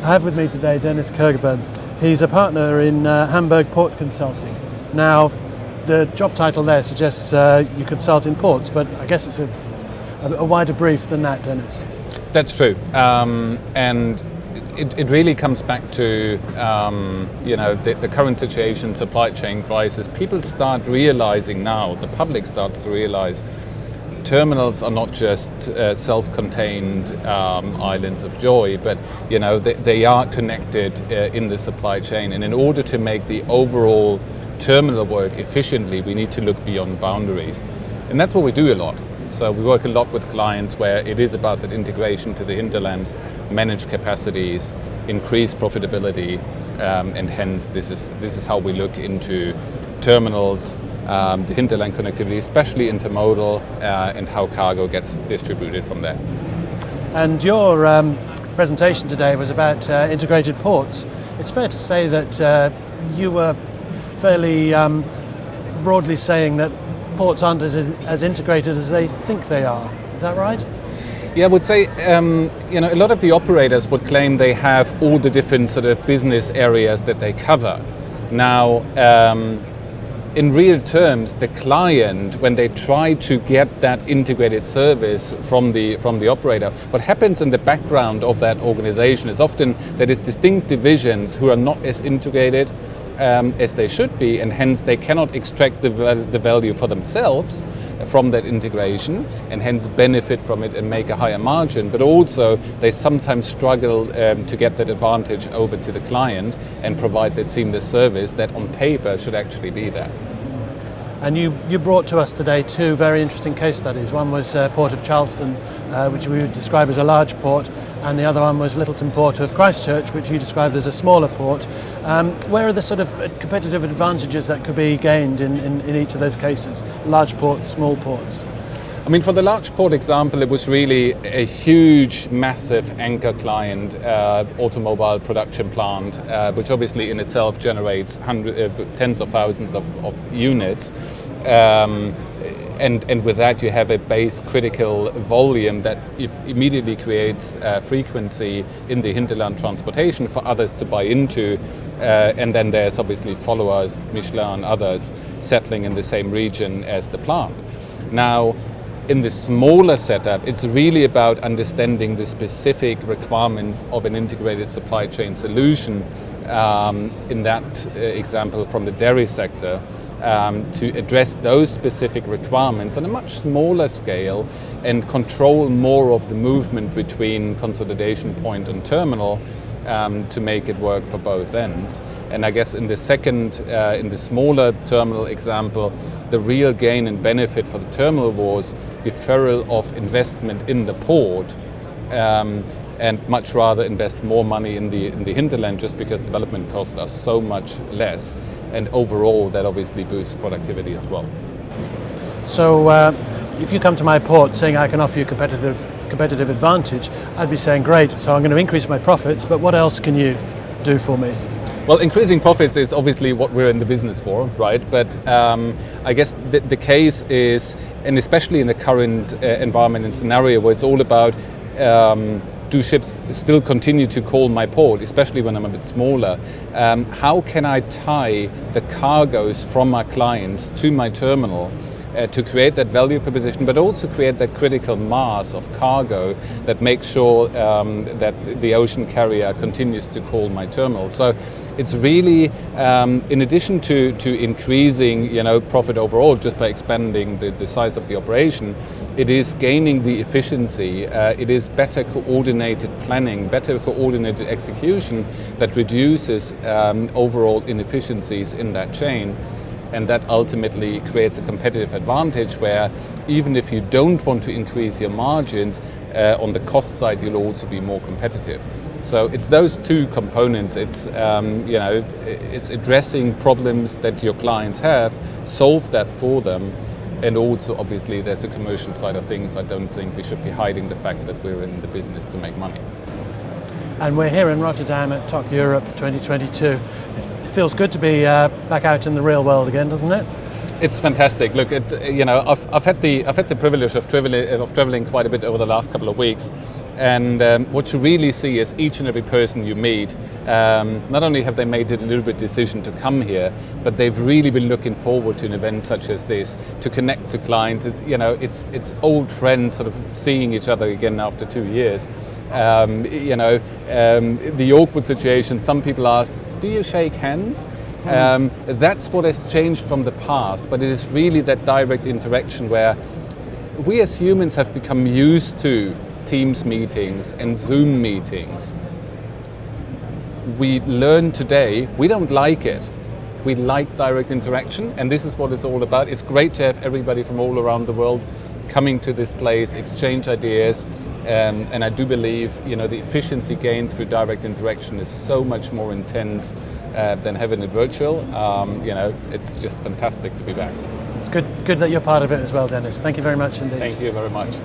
I have with me today Dennis Kergerben. He's a partner in Hamburg Port Consulting. Now, the job title there suggests you consult in ports, but I guess it's a wider brief than that, Dennis. That's true, and it really comes back to the current situation, supply chain crisis. People start realizing now, the public starts to realize, terminals are not just self-contained islands of joy, but they are connected in the supply chain. And in order to make the overall terminal work efficiently, we need to look beyond boundaries, and that's what we do a lot. So we work a lot with clients where it is about that integration to the hinterland, manage capacities, increase profitability, and hence this is how we look into terminals, the hinterland connectivity, especially intermodal, and how cargo gets distributed from there. And your presentation today was about integrated ports. It's fair to say that you were fairly broadly saying that ports aren't as integrated as they think they are. Is that right? Yeah, I would say a lot of the operators would claim they have all the different sort of business areas that they cover. Now, in real terms, the client, when they try to get that integrated service from the operator, what happens in the background of that organization is often that it's distinct divisions who are not as integrated as they should be, and hence they cannot extract the value for themselves from that integration, and hence benefit from it and make a higher margin. But also they sometimes struggle to get that advantage over to the client and provide that seamless service that on paper should actually be there. And you brought to us today two very interesting case studies. One was Port of Charleston, which we would describe as a large port, and the other one was Littleton Port of Christchurch, which you described as a smaller port. Where are the sort of competitive advantages that could be gained in each of those cases? Large ports, small ports? I mean, for the large port example, it was really a huge, massive anchor client, automobile production plant, which obviously in itself generates tens of thousands of units. And with that, you have a base critical volume that immediately creates frequency in the hinterland transportation for others to buy into. And then there's obviously followers, Michelin and others, settling in the same region as the plant. Now, in the smaller setup, it's really about understanding the specific requirements of an integrated supply chain solution. In that example from the dairy sector, to address those specific requirements on a much smaller scale and control more of the movement between consolidation point and terminal, to make it work for both ends. And I guess in the second, in the smaller terminal example, the real gain and benefit for the terminal was deferral of investment in the port, and much rather invest more money in the hinterland, just because development costs are so much less, and overall that obviously boosts productivity as well. So if you come to my port saying I can offer you competitive advantage, I'd be saying great, so I'm going to increase my profits, but what else can you do for me? Well, increasing profits is obviously what we're in the business for, right? But I guess the case is, and especially in the current environment and scenario where it's all about do ships still continue to call my port, especially when I'm a bit smaller? How can I tie the cargoes from my clients to my terminal to create that value proposition, but also create that critical mass of cargo that makes sure that the ocean carrier continues to call my terminal? So it's really, in addition to increasing profit overall just by expanding the size of the operation, it is gaining the efficiency, it is better coordinated planning, better coordinated execution that reduces overall inefficiencies in that chain. And that ultimately creates a competitive advantage where even if you don't want to increase your margins, on the cost side you'll also be more competitive. So it's those two components. It's it's addressing problems that your clients have, solve that for them, and also obviously there's a commercial side of things. I don't think we should be hiding the fact that we're in the business to make money. And we're here in Rotterdam at TOC Europe 2022. It feels good to be back out in the real world again, doesn't it? It's fantastic. Look, I've had the privilege of traveling quite a bit over the last couple of weeks, and what you really see is each and every person you meet. Not only have they made a deliberate decision to come here, but they've really been looking forward to an event such as this to connect to clients. It's old friends sort of seeing each other again after 2 years. The awkward situation. Some people ask, "Do you shake hands?" That's what has changed from the past, but it is really that direct interaction where we as humans have become used to Teams meetings and Zoom meetings. We learned today we don't like it. We like direct interaction, and this is what it's all about. It's great to have everybody from all around the world coming to this place, exchange ideas, and I do believe the efficiency gained through direct interaction is so much more intense than having it virtual. It's just fantastic to be back. It's good that you're part of it as well, Dennis. Thank you very much indeed. Thank you very much.